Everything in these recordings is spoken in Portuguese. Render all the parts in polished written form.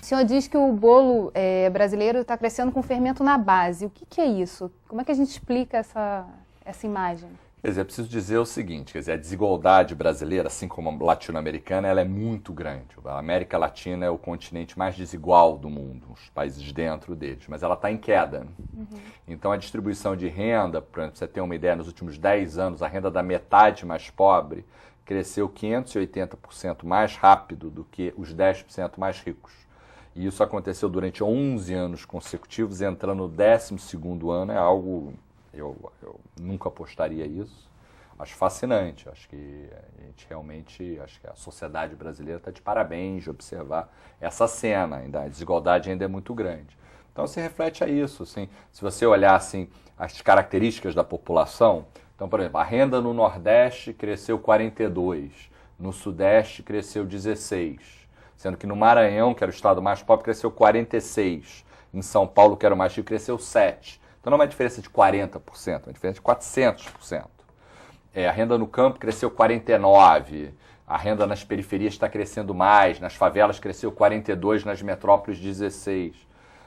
senhor diz que o bolo brasileiro está crescendo com fermento na base. O que é isso? Como é que a gente explica essa imagem? Quer dizer, é preciso dizer o seguinte, quer dizer, a desigualdade brasileira, assim como a latino-americana, ela é muito grande. A América Latina é o continente mais desigual do mundo, os países dentro deles, mas ela está em queda. Então a distribuição de renda, para você ter uma ideia, nos últimos 10 anos, a renda da metade mais pobre cresceu 580% mais rápido do que os 10% mais ricos. E isso aconteceu durante 11 anos consecutivos, entrando no 12º ano, é algo... Eu nunca apostaria isso. Acho fascinante. Acho que a gente realmente, acho que a sociedade brasileira está de parabéns de observar essa cena. Ainda, a desigualdade ainda é muito grande. Então se reflete a isso. Assim, se você olhar assim, as características da população, então, por exemplo, a renda no Nordeste cresceu 42%, no Sudeste cresceu 16%, sendo que no Maranhão, que era o estado mais pobre, cresceu 46%, em São Paulo, que era o mais rico, cresceu 7%. Então não é uma diferença de 40%, é uma diferença de 400%. A renda no campo cresceu 49%, a renda nas periferias está crescendo mais, nas favelas cresceu 42%, nas metrópoles 16%.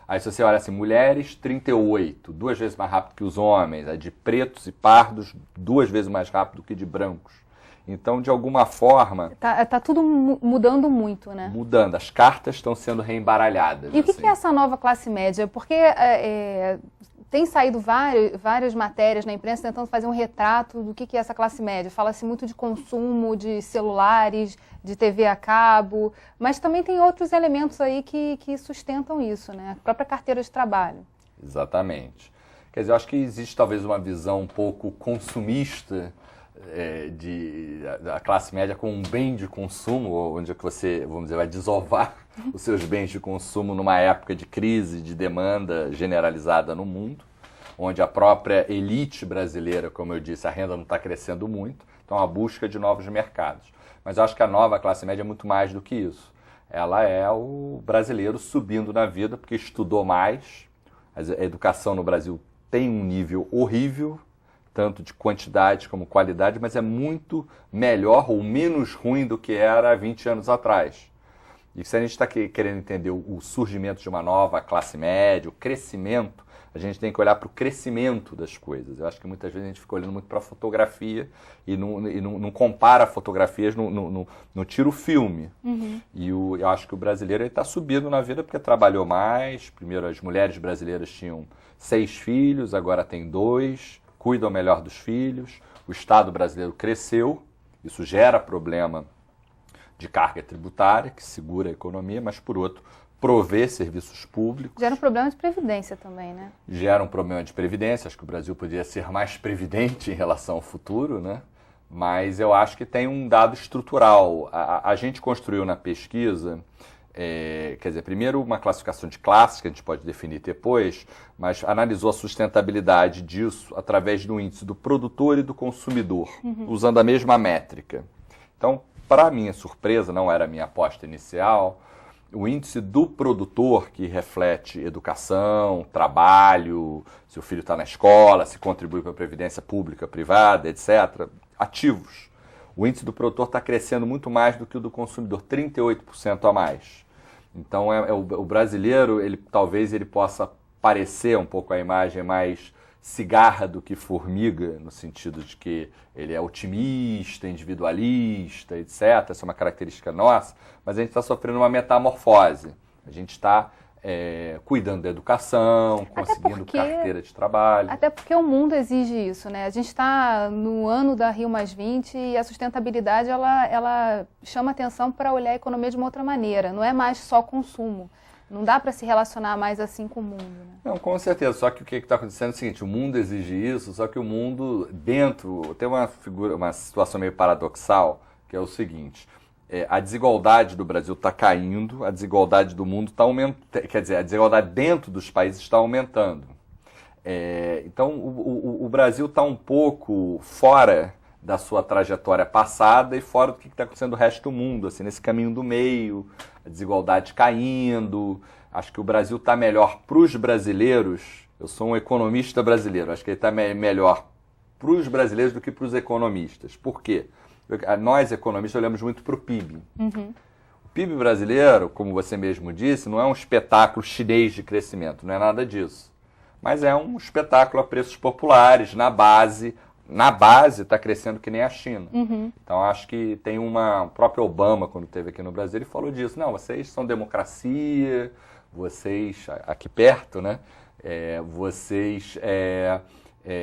Aí se você olha assim, mulheres 38%, 2 vezes mais rápido que os homens, a de pretos e pardos 2 vezes mais rápido que de brancos. Então, de alguma forma... Tá tudo mudando muito, né? Mudando, as cartas estão sendo reembaralhadas. E o que é essa nova classe média? Porque tem saído várias matérias na imprensa tentando fazer um retrato do que é essa classe média. Fala-se muito de consumo de celulares, de TV a cabo, mas também tem outros elementos aí que sustentam isso, né? A própria carteira de trabalho. Exatamente. Quer dizer, eu acho que existe talvez uma visão um pouco consumista da classe média como um bem de consumo, onde você, vamos dizer, vai desovar os seus bens de consumo numa época de crise, de demanda generalizada no mundo, onde a própria elite brasileira, como eu disse, a renda não está crescendo muito, então a busca de novos mercados. Mas eu acho que a nova classe média é muito mais do que isso. Ela é o brasileiro subindo na vida porque estudou mais. A educação no Brasil tem um nível horrível, tanto de quantidade como qualidade, mas é muito melhor ou menos ruim do que era há 20 anos atrás. E se a gente está querendo entender o surgimento de uma nova classe média, o crescimento, a gente tem que olhar para o crescimento das coisas. Eu acho que muitas vezes a gente fica olhando muito para a fotografia e não compara fotografias, não tira o filme. E eu acho que o brasileiro está subindo na vida porque trabalhou mais. Primeiro, as mulheres brasileiras tinham 6 filhos, agora tem 2. Cuidam melhor dos filhos, o Estado brasileiro cresceu, isso gera problema de carga tributária, que segura a economia, mas, por outro, provê serviços públicos. Gera um problema de previdência também, né? Gera um problema de previdência, acho que o Brasil poderia ser mais previdente em relação ao futuro, né? Mas eu acho que tem um dado estrutural. A gente construiu na pesquisa... quer dizer, primeiro uma classificação de classe, que a gente pode definir depois, mas analisou a sustentabilidade disso através do índice do produtor e do consumidor, usando a mesma métrica. Então, para minha surpresa, não era a minha aposta inicial, o índice do produtor, que reflete educação, trabalho, se o filho está na escola, se contribui para a previdência pública, privada, etc., ativos. O índice do produtor está crescendo muito mais do que o do consumidor, 38% a mais. Então, o brasileiro, talvez ele possa parecer um pouco a imagem mais cigarra do que formiga, no sentido de que ele é otimista, individualista, etc. Essa é uma característica nossa, mas a gente está sofrendo uma metamorfose. A gente está cuidando da educação, conseguindo carteira de trabalho. Até porque o mundo exige isso, né? A gente está no ano da Rio+20 e a sustentabilidade ela chama atenção para olhar a economia de uma outra maneira. Não é mais só consumo. Não dá para se relacionar mais assim com o mundo, né? Não, com certeza. Só que o que está acontecendo é o seguinte, o mundo exige isso, só que o mundo dentro... Tem uma situação meio paradoxal, que é o seguinte... a desigualdade do Brasil está caindo, a desigualdade do mundo está aumentando, quer dizer, a desigualdade dentro dos países está aumentando. Então, o Brasil está um pouco fora da sua trajetória passada e fora do que está acontecendo no resto do mundo, assim, nesse caminho do meio, a desigualdade caindo. Acho que o Brasil está melhor para os brasileiros. Eu sou um economista brasileiro, acho que ele está melhor para os brasileiros do que para os economistas. Por quê? Nós, economistas, olhamos muito para o PIB. O PIB brasileiro, como você mesmo disse, não é um espetáculo chinês de crescimento, não é nada disso. Mas é um espetáculo a preços populares, na base. Na base está crescendo que nem a China. Então acho que tem o próprio Obama, quando esteve aqui no Brasil, ele falou disso. Não, vocês são democracia, vocês, aqui perto, né? Vocês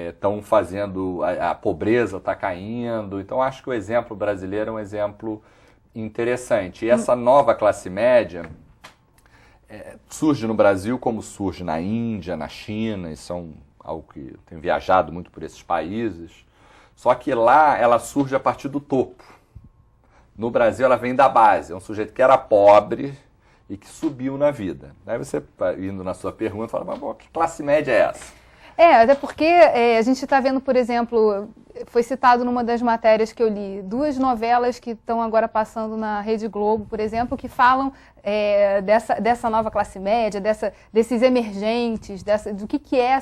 estão fazendo, a pobreza está caindo. Então acho que o exemplo brasileiro é um exemplo interessante. E essa nova classe média surge no Brasil como surge na Índia, na China, e são algo que eu tenho viajado muito por esses países. Só que lá ela surge a partir do topo. No Brasil ela vem da base, é um sujeito que era pobre e que subiu na vida. Aí você, indo na sua pergunta, fala, mas que classe média é essa? Até porque a gente está vendo, por exemplo, foi citado numa das matérias que eu li, 2 novelas que estão agora passando na Rede Globo, por exemplo, que falam dessa nova classe média, desses emergentes, do que é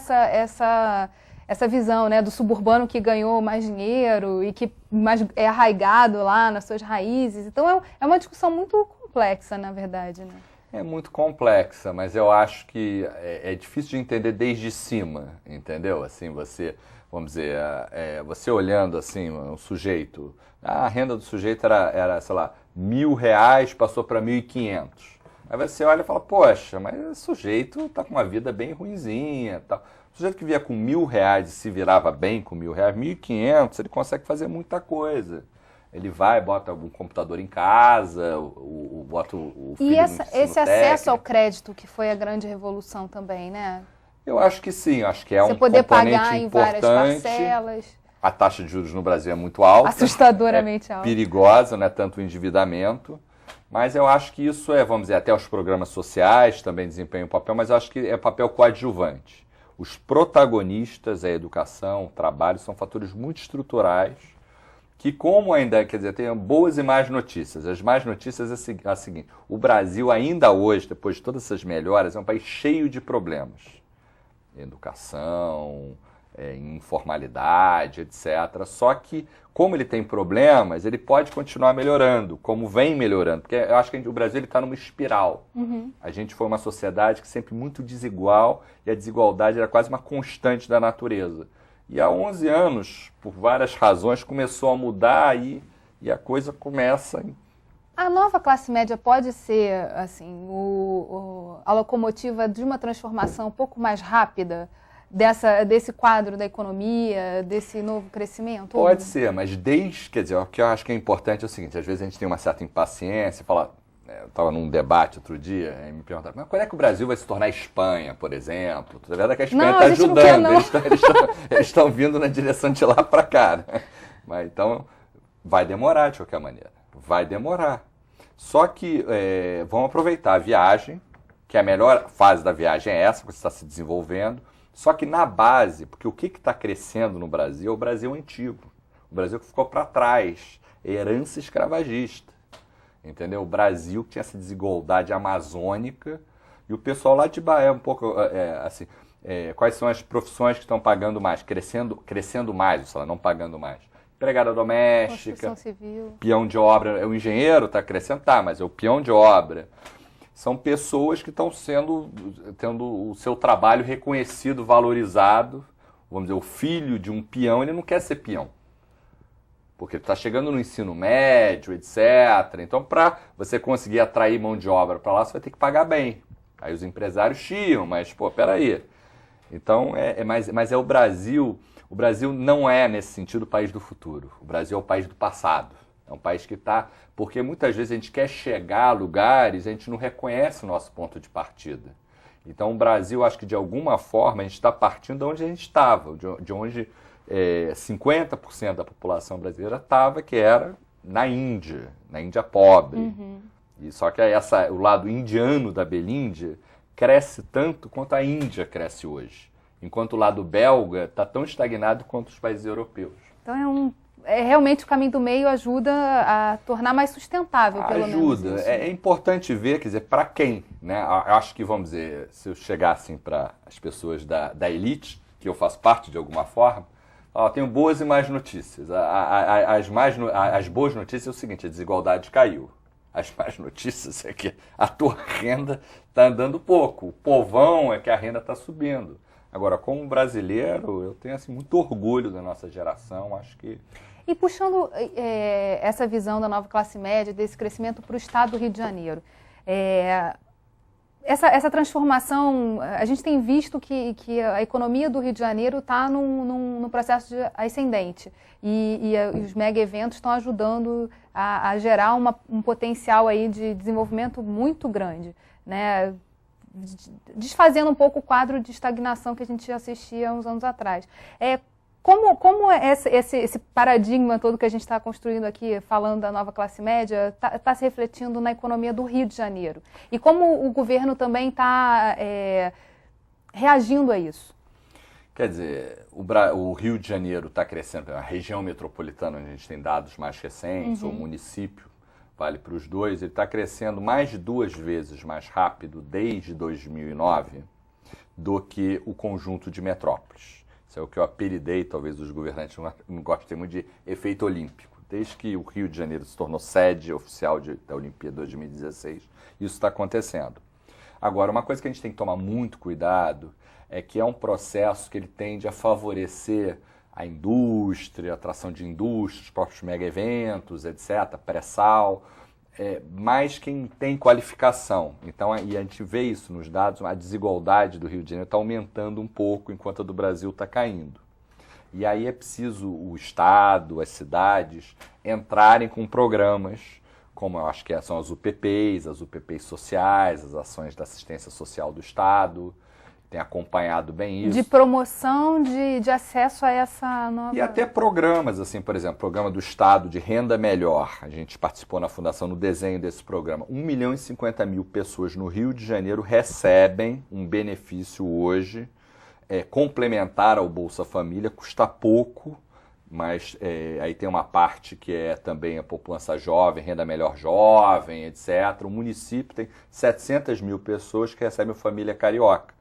essa visão, né, do suburbano que ganhou mais dinheiro e que mais é arraigado lá nas suas raízes. Então é uma discussão muito complexa, na verdade, né? É muito complexa, mas eu acho que é difícil de entender desde cima, entendeu? Assim, vamos dizer, você olhando assim, um sujeito, a renda do sujeito era sei lá, R$1.000, passou para 1.500. Aí você olha e fala, poxa, mas esse sujeito está com uma vida bem ruinzinha, tal. O sujeito que via com R$1.000 e se virava bem com R$1.000, 1.500, ele consegue fazer muita coisa. Ele vai, bota algum computador em casa, bota o filho E esse acesso técnico. ao crédito, que foi a grande revolução também, né? Eu acho que sim, acho que é Você um poder componente pagar em importante. várias parcelas. A taxa de juros no Brasil é muito alta. Assustadoramente alta. Perigosa, não é tanto o endividamento. Mas eu acho que isso vamos dizer, até os programas sociais também desempenham um papel, mas eu acho que é papel coadjuvante. Os protagonistas, a educação, o trabalho, são fatores muito estruturais que, como ainda, quer dizer, tem boas e más notícias. As más notícias é a seguinte: o Brasil ainda hoje, depois de todas essas melhoras, é um país cheio de problemas. Educação, informalidade, etc. Só que, como ele tem problemas, ele pode continuar melhorando, como vem melhorando. Porque eu acho que o Brasil está numa espiral. A gente foi uma sociedade que sempre muito desigual, e a desigualdade era quase uma constante da natureza. E há 11 anos, por várias razões, começou a mudar e a coisa começa... A nova classe média pode ser assim, a locomotiva de uma transformação um pouco mais rápida desse quadro da economia, desse novo crescimento? Pode ser, mas quer dizer, o que eu acho que é importante é o seguinte: às vezes a gente tem uma certa impaciência, eu estava num debate outro dia, e me perguntaram, mas quando é que o Brasil vai se tornar Espanha, por exemplo? Na verdade, que a Espanha está ajudando, eles estão vindo na direção de lá para cá. Né? Mas então, vai demorar de qualquer maneira, vai demorar. Só que vamos aproveitar a viagem, que a melhor fase da viagem é essa, que você está se desenvolvendo, só que na base, porque o que está crescendo no Brasil é o Brasil antigo, o Brasil que ficou para trás, herança escravagista. Entendeu? O Brasil que tinha essa desigualdade amazônica, e o pessoal lá de Bahia um pouco assim, quais são as profissões que estão pagando mais, crescendo mais, ou seja, não pagando mais? Empregada doméstica, civil. Peão de obra, o engenheiro está crescendo, mas é o peão de obra. São pessoas que estão tendo o seu trabalho reconhecido, valorizado. Vamos dizer, o filho de um peão, ele não quer ser peão. Porque está chegando no ensino médio, etc. Então, para você conseguir atrair mão de obra para lá, você vai ter que pagar bem. Aí os empresários chiam, mas, peraí. Então, mas é o Brasil. O Brasil não é, nesse sentido, o país do futuro. O Brasil é o país do passado. É um país que está... Porque muitas vezes a gente quer chegar a lugares e a gente não reconhece o nosso ponto de partida. Então, o Brasil, acho que de alguma forma, a gente está partindo de onde a gente estava, de onde... 50% da população brasileira estava, que era na Índia pobre. E só que o lado indiano da Belíndia cresce tanto quanto a Índia cresce hoje, enquanto o lado belga está tão estagnado quanto os países europeus. Então realmente o caminho do meio ajuda a tornar mais sustentável, pelo menos. Ajuda. É importante ver, quer dizer, para quem, né? Eu acho que, vamos dizer, se eu chegar assim para as pessoas da elite, que eu faço parte de alguma forma, tenho boas e más notícias. As boas notícias é o seguinte: a desigualdade caiu. as más notícias é que a tua renda está andando pouco. O povão é que a renda está subindo. Agora, como brasileiro, eu tenho assim, muito orgulho da nossa geração, acho que... E puxando essa visão da nova classe média, desse crescimento para o estado do Rio de Janeiro, essa transformação, a gente tem visto que a economia do Rio de Janeiro está num processo ascendente e os mega eventos estão ajudando a gerar um potencial aí de desenvolvimento muito grande, né? Desfazendo um pouco o quadro de estagnação que a gente assistia uns anos atrás. Como esse paradigma todo que a gente está construindo aqui, falando da nova classe média, está se refletindo na economia do Rio de Janeiro? E como o governo também está reagindo a isso? Quer dizer, o Rio de Janeiro está crescendo, a região metropolitana, onde a gente tem dados mais recentes, ou município, vale para os dois, ele está crescendo mais de 2 vezes mais rápido desde 2009 do que o conjunto de metrópoles. Isso é o que eu apelidei, talvez os governantes não gostem muito, de efeito olímpico. Desde que o Rio de Janeiro se tornou sede oficial da Olimpíada 2016, isso está acontecendo. Agora, uma coisa que a gente tem que tomar muito cuidado é que é um processo que ele tende a favorecer a indústria, a atração de indústria, os próprios mega-eventos, etc., pré-sal, mais quem tem qualificação. Então, e a gente vê isso nos dados, a desigualdade do Rio de Janeiro está aumentando um pouco, enquanto a do Brasil está caindo. E aí é preciso o Estado, as cidades, entrarem com programas, como eu acho que são as UPPs sociais, as ações da assistência social do Estado, tem acompanhado bem isso. De promoção de acesso a essa nova... E até programas, assim, por exemplo, programa do Estado de Renda Melhor. A gente participou na Fundação no desenho desse programa. 1.050.000 pessoas no Rio de Janeiro recebem um benefício hoje, complementar ao Bolsa Família, custa pouco, mas aí tem uma parte que é também a poupança jovem, renda melhor jovem, etc. O município tem 700.000 pessoas que recebem o Família Carioca.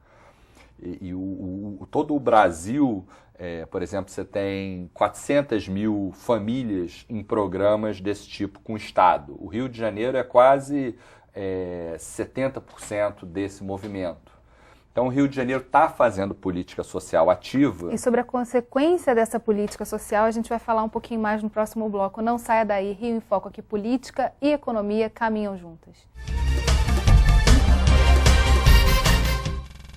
Todo o Brasil, por exemplo, você tem 400.000 famílias em programas desse tipo com o Estado. O Rio de Janeiro é quase 70% desse movimento. Então, o Rio de Janeiro está fazendo política social ativa. E sobre a consequência dessa política social, a gente vai falar um pouquinho mais no próximo bloco. Não saia daí, Rio em Foco aqui, política e economia caminham juntas.